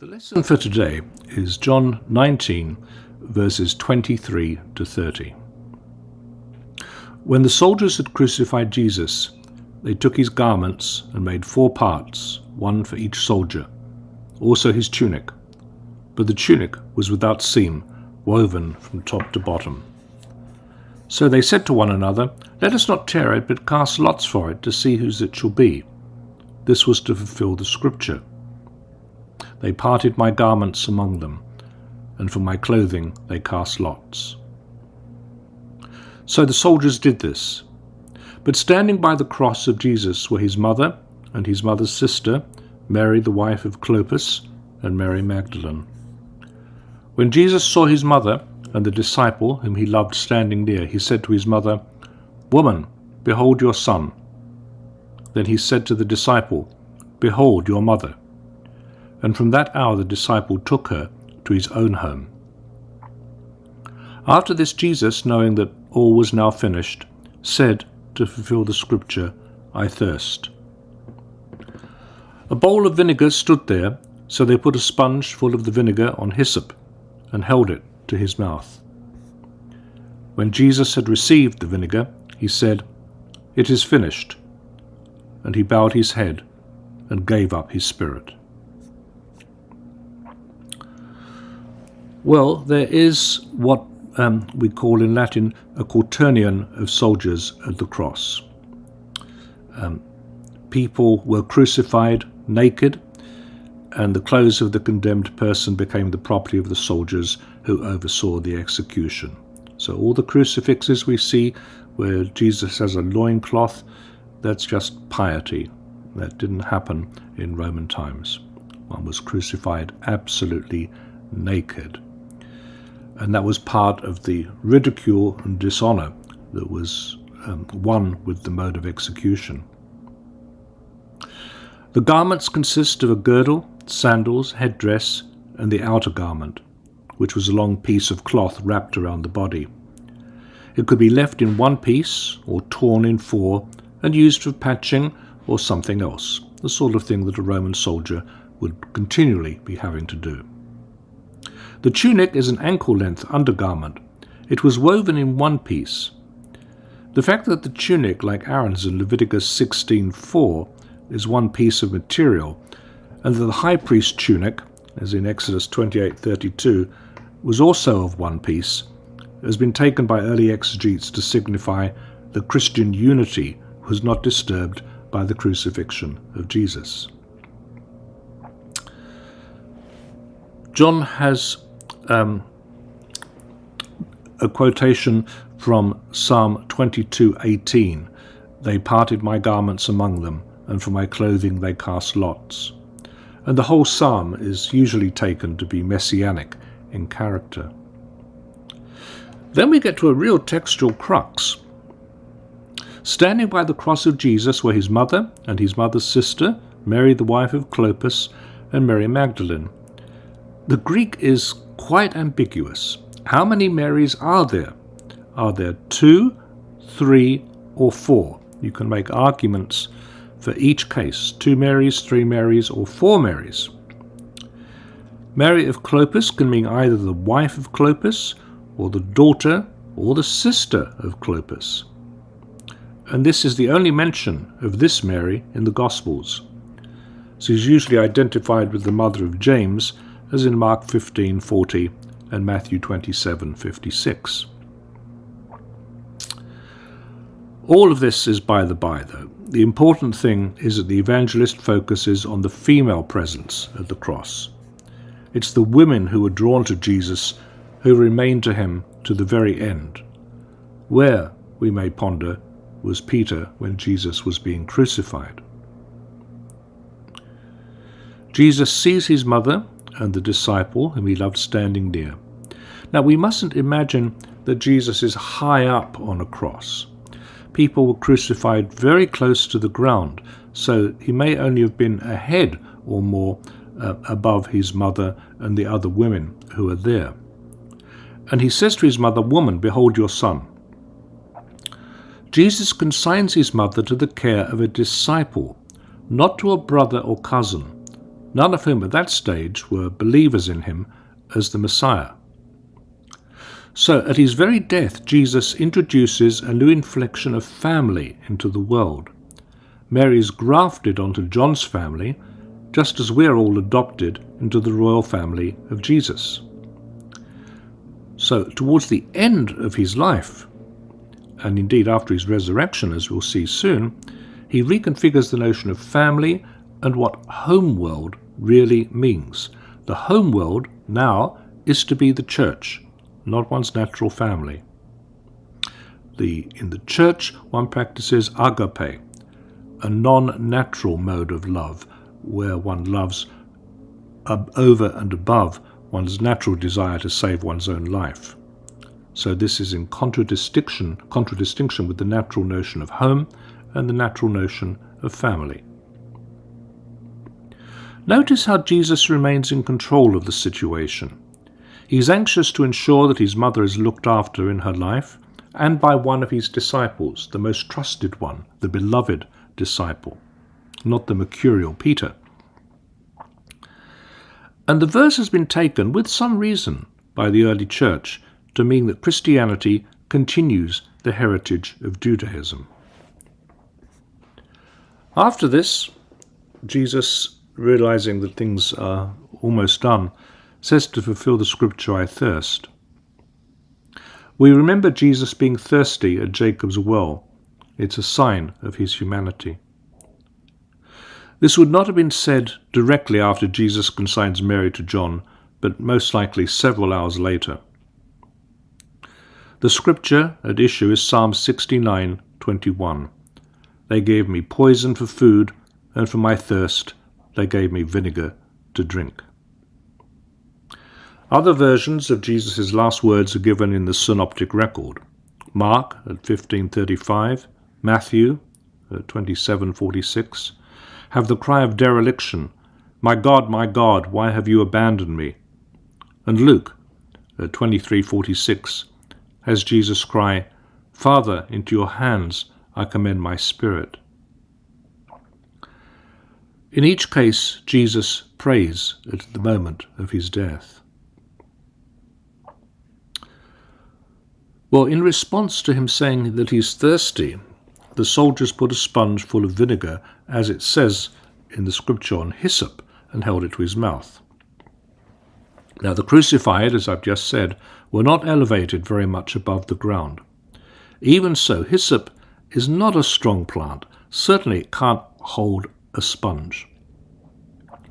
The lesson for today is John 19, verses 23 to 30. When the soldiers had crucified Jesus, they took his garments and made 4 parts, one for each soldier, also his tunic. But the tunic was without seam, woven from top to bottom. So they said to one another, "Let us not tear it, but cast lots for it, to see whose it shall be." This was to fulfill the scripture. They parted my garments among them, and for my clothing they cast lots. So the soldiers did this. But standing by the cross of Jesus were his mother and his mother's sister, Mary the wife of Clopas, and Mary Magdalene. When Jesus saw his mother and the disciple whom he loved standing near, he said to his mother, "Woman, behold your son." Then he said to the disciple, "Behold your mother." And from that hour the disciple took her to his own home. After this, Jesus, knowing that all was now finished, said, to fulfill the scripture, "I thirst." A bowl of vinegar stood there, so they put a sponge full of the vinegar on hyssop and held it to his mouth. When Jesus had received the vinegar, he said, "It is finished." And he bowed his head and gave up his spirit. Well, there is what we call in Latin a quaternion of soldiers at the cross. People were crucified naked, and the clothes of the condemned person became the property of the soldiers who oversaw the execution. So all the crucifixes we see where Jesus has a loincloth, that's just piety. That didn't happen in Roman times. One was crucified absolutely naked. And that was part of the ridicule and dishonor that was won with the mode of execution. The garments consist of a girdle, sandals, headdress, and the outer garment, which was a long piece of cloth wrapped around the body. It could be left in one piece or torn in 4 and used for patching or something else, the sort of thing that a Roman soldier would continually be having to do. The tunic is an ankle-length undergarment. It was woven in one piece. The fact that the tunic, like Aaron's in Leviticus 16:4, is one piece of material, and that the high priest's tunic, as in Exodus 28:32, was also of one piece, has been taken by early exegetes to signify that Christian unity was not disturbed by the crucifixion of Jesus. John has a quotation from Psalm 22:18. "They parted my garments among them, and for my clothing they cast lots." And the whole psalm is usually taken to be messianic in character. Then we get to a real textual crux. Standing by the cross of Jesus were his mother and his mother's sister, Mary the wife of Clopas, and Mary Magdalene. The Greek is quite ambiguous. How many Marys are there? Are there 2, 3, or 4? You can make arguments for each case. 2 Marys, 3 Marys, or 4 Marys. Mary of Clopas can mean either the wife of Clopas, or the daughter, or the sister of Clopas. And this is the only mention of this Mary in the Gospels. She is usually identified with the mother of James, as in Mark 15:40 and Matthew 27:56. All of this is by the by, though. The important thing is that the evangelist focuses on the female presence at the cross. It's the women who were drawn to Jesus who remained to him to the very end. Where, we may ponder, was Peter when Jesus was being crucified? Jesus sees his mother and the disciple whom he loved standing near. Now, we mustn't imagine that Jesus is high up on a cross. People were crucified very close to the ground, so he may only have been a head or more above his mother and the other women who are there. And he says to his mother, "Woman, behold your son." Jesus consigns his mother to the care of a disciple, not to a brother or cousin, none of whom at that stage were believers in him as the Messiah. So at his very death, Jesus introduces a new inflection of family into the world. Mary is grafted onto John's family, just as we're all adopted into the royal family of Jesus. So towards the end of his life, and indeed after his resurrection, as we'll see soon, he reconfigures the notion of family and what homeworld really means. The homeworld now is to be the church, not one's natural family. In the church, one practices agape, a non-natural mode of love, where one loves over and above one's natural desire to save one's own life. So this is in contradistinction with the natural notion of home and the natural notion of family. Notice how Jesus remains in control of the situation. He's anxious to ensure that his mother is looked after in her life, and by one of his disciples, the most trusted one, the beloved disciple, not the mercurial Peter. And the verse has been taken, with some reason, by the early church to mean that Christianity continues the heritage of Judaism. After this, Jesus, realizing that things are almost done, says to fulfill the scripture, "I thirst." We remember Jesus being thirsty at Jacob's well. It's a sign of his humanity. This would not have been said directly after Jesus consigns Mary to John, but most likely several hours later. The scripture at issue is Psalm 69:21. "They gave me poison for food, and for my thirst they gave me vinegar to drink." Other versions of Jesus' last words are given in the synoptic record. Mark at 15:35, Matthew at 27:46, have the cry of dereliction, my God, why have you abandoned me?" And Luke at 23:46 has Jesus cry, "Father, into your hands I commend my spirit." In each case, Jesus prays at the moment of his death. Well, in response to him saying that he's thirsty, the soldiers put a sponge full of vinegar, as it says in the scripture, on hyssop, and held it to his mouth. Now the crucified, as I've just said, were not elevated very much above the ground. Even so, hyssop is not a strong plant. Certainly it can't hold a sponge.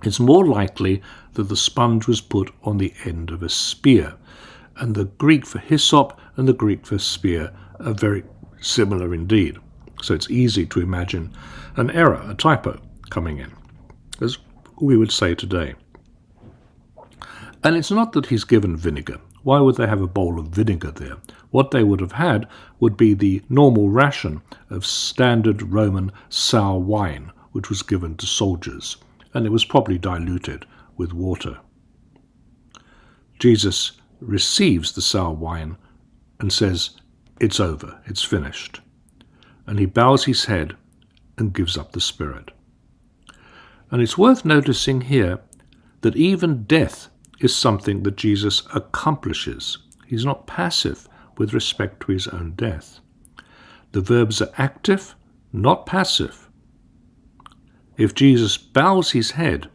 It's more likely that the sponge was put on the end of a spear, and the Greek for hyssop and the Greek for spear are very similar indeed. So it's easy to imagine an error, a typo, coming in, as we would say today. And it's not that he's given vinegar. Why would they have a bowl of vinegar there? What they would have had would be the normal ration of standard Roman sour wine, which was given to soldiers, and it was probably diluted with water. Jesus receives the sour wine and says, "It's over, it's finished." And he bows his head and gives up the spirit. And it's worth noticing here that even death is something that Jesus accomplishes. He's not passive with respect to his own death. The verbs are active, not passive. If Jesus bows his head,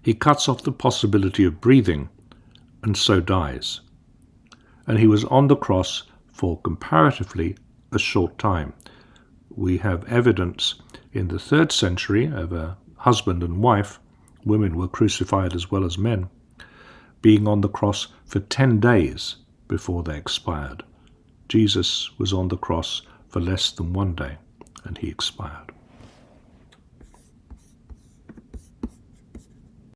he cuts off the possibility of breathing and so dies. And he was on the cross for comparatively a short time. We have evidence in the 3rd century of a husband and wife, women were crucified as well as men, being on the cross for 10 days before they expired. Jesus was on the cross for less than 1 day, and he expired.